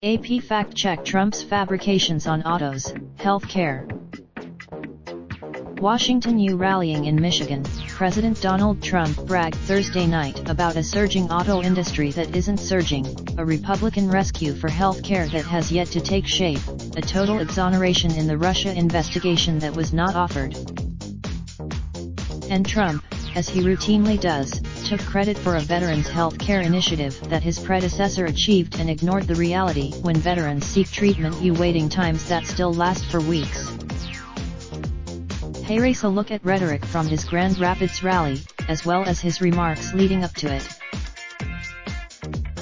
AP fact-check Trump's fabrications on autos, healthcare. Washington U rallying in Michigan, President Donald Trump bragged Thursday night about a surging auto industry that isn't surging, a Republican rescue for healthcare that has yet to take shape, a total exoneration in the Russia investigation that was not offered. And Trump, as he routinely does, took credit for a veterans' health care initiative that his predecessor achieved and ignored the reality when veterans seek treatment waiting times that still last for weeks. Here's a look at rhetoric from his Grand Rapids rally, as well as his remarks leading up to it.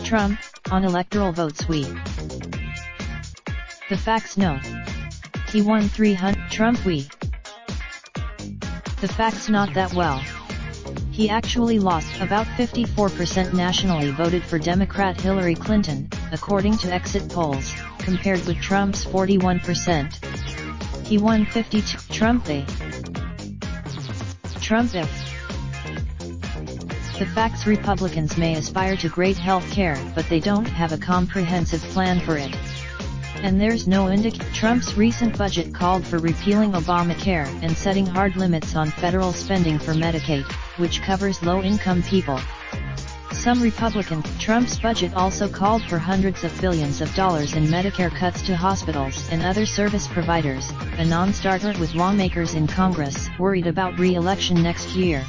Trump, on electoral votes The facts no. He won 300. Trump The facts not that well. He actually lost about 54% nationally voted for Democrat Hillary Clinton, according to exit polls, compared with Trump's 41%. He won 52. Trump if. The facts Republicans may aspire to great health care, but they don't have a comprehensive plan for it. And there's no Trump's recent budget called for repealing Obamacare and setting hard limits on federal spending for Medicaid, which covers low-income people. Trump's budget also called for hundreds of billions of dollars in Medicare cuts to hospitals and other service providers, a non-starter with lawmakers in Congress worried about re-election next year.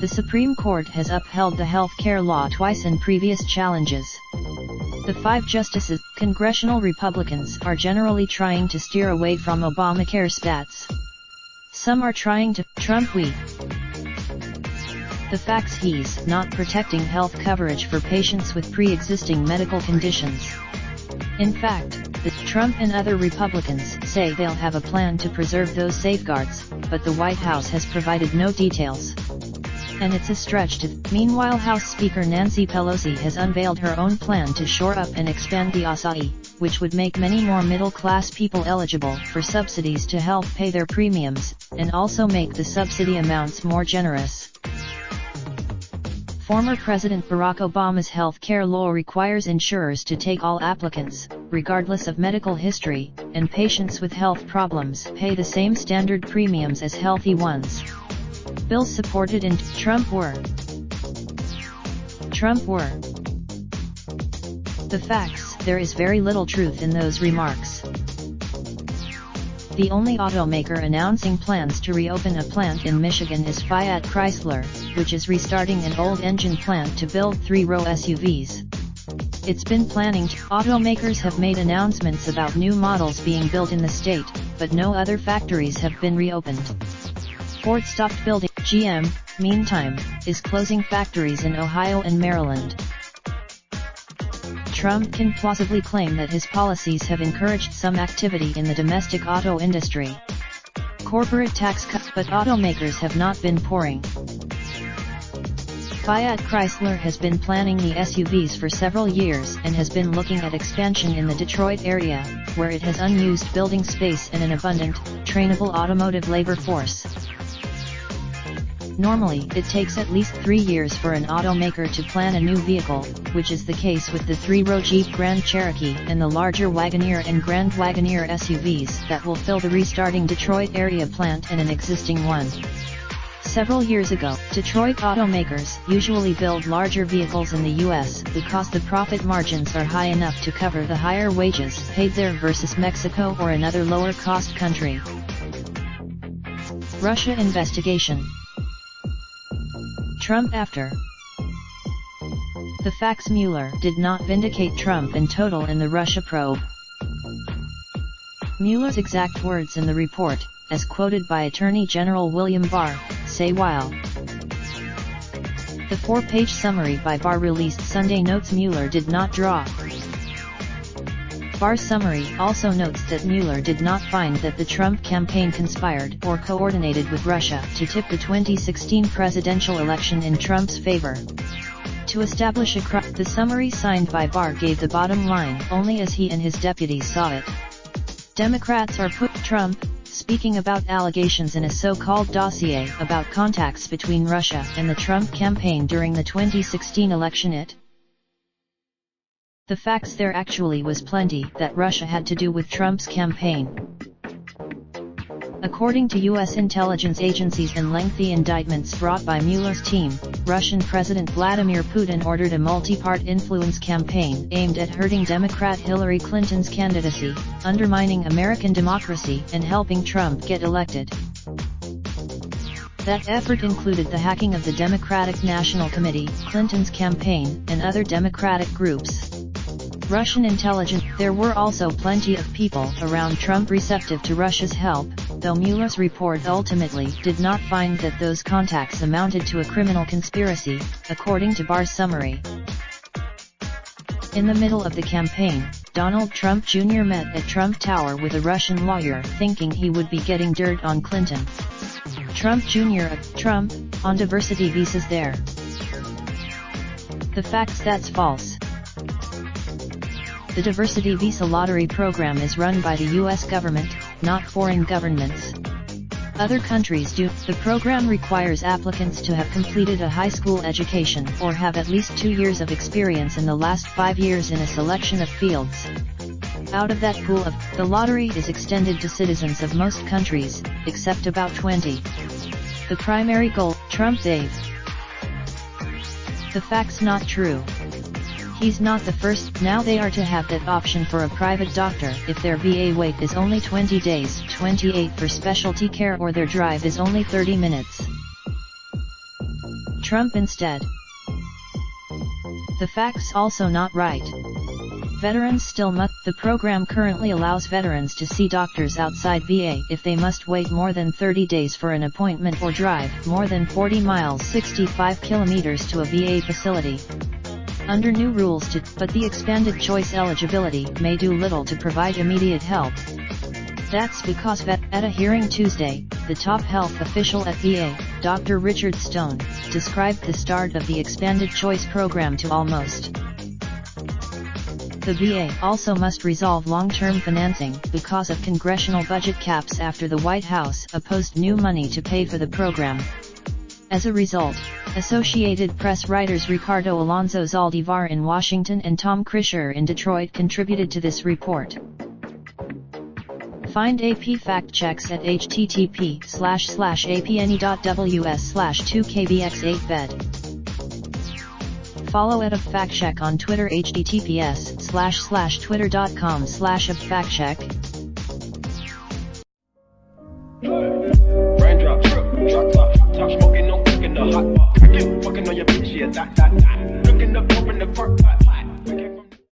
The Supreme Court has upheld the health care law twice in previous challenges. The 5 justices, congressional Republicans, are generally trying to steer away from Obamacare spats. Some are trying to. Trump The facts he's not protecting health coverage for patients with pre-existing medical conditions. In fact, Trump and other Republicans say they'll have a plan to preserve those safeguards, but the White House has provided no details. And it's a stretch to. Meanwhile, House Speaker Nancy Pelosi has unveiled her own plan to shore up and expand the ASAI, which would make many more middle-class people eligible for subsidies to help pay their premiums, and also make the subsidy amounts more generous. Former President Barack Obama's health care law requires insurers to take all applicants, regardless of medical history, and patients with health problems pay the same standard premiums as healthy ones. Bills supported in Trump were. The facts, there is very little truth in those remarks. The only automaker announcing plans to reopen a plant in Michigan is Fiat Chrysler, which is restarting an old engine plant to build 3-row SUVs. It's been planning to. Automakers have made announcements about new models being built in the state, but no other factories have been reopened. Ford stopped building. GM, meantime, is closing factories in Ohio and Maryland. Trump can plausibly claim that his policies have encouraged some activity in the domestic auto industry. Corporate tax cuts, but automakers have not been pouring. Fiat Chrysler has been planning the SUVs for several years and has been looking at expansion in the Detroit area, where it has unused building space and an abundant, trainable automotive labor force. Normally, it takes at least 3 years for an automaker to plan a new vehicle, which is the case with the 3-row Jeep Grand Cherokee and the larger Wagoneer and Grand Wagoneer SUVs that will fill the restarting Detroit area plant and an existing one. Several years ago, Detroit automakers usually build larger vehicles in the U.S. because the profit margins are high enough to cover the higher wages paid there versus Mexico or another lower-cost country. Russia investigation. Trump after. The facts Mueller did not vindicate Trump in total in the Russia probe. Mueller's exact words in the report, as quoted by Attorney General William Barr, say while the 4-page summary by Barr released Sunday notes Mueller did not draw. Barr's summary also notes that Mueller did not find that the Trump campaign conspired or coordinated with Russia to tip the 2016 presidential election in Trump's favor. To establish the summary signed by Barr gave the bottom line only as he and his deputies saw it. Democrats are put Trump, speaking about allegations in a so-called dossier about contacts between Russia and the Trump campaign during the 2016 election. The facts there actually was plenty that Russia had to do with Trump's campaign. According to U.S. intelligence agencies and lengthy indictments brought by Mueller's team, Russian President Vladimir Putin ordered a multi-part influence campaign aimed at hurting Democrat Hillary Clinton's candidacy, undermining American democracy and helping Trump get elected. That effort included the hacking of the Democratic National Committee, Clinton's campaign, and other Democratic groups. Russian intelligence. There were also plenty of people around Trump receptive to Russia's help, though Mueller's report ultimately did not find that those contacts amounted to a criminal conspiracy, according to Barr's summary. In the middle of the campaign, Donald Trump Jr. met at Trump Tower with a Russian lawyer thinking he would be getting dirt on Clinton. Trump Jr. Trump, on diversity visas there. The facts. That's false. The diversity visa lottery program is run by the U.S. government, not foreign governments. Other countries do. The program requires applicants to have completed a high school education or have at least 2 years of experience in the last 5 years in a selection of fields. Out of that pool the lottery is extended to citizens of most countries, except about 20. The primary goal, Trump Dave. The facts. Not true. He's not the first. Now they are to have that option for a private doctor if their VA wait is only 20 days, 28 for specialty care, or their drive is only 30 minutes. Trump instead. The facts. Also not right. Veterans still must. The program currently allows veterans to see doctors outside VA if they must wait more than 30 days for an appointment or drive more than 40 miles 65 kilometers to a VA facility. Under new rules but the expanded choice eligibility may do little to provide immediate help. That's because at a hearing Tuesday, the top health official at VA, Dr. Richard Stone, described the start of the expanded choice program to almost. The VA also must resolve long-term financing because of congressional budget caps after the White House opposed new money to pay for the program. As a result, Associated Press writers Ricardo Alonso Zaldivar in Washington and Tom Krisher in Detroit contributed to this report. Find AP fact checks at http://apne.ws/2kbx8bed. Follow @factcheck on Twitter https://twitter.com/factcheck. Raindrop, drop top, top smoking, no cooking the hot pot. Fucking on your bitch, yeah, that. Looking up, open the park,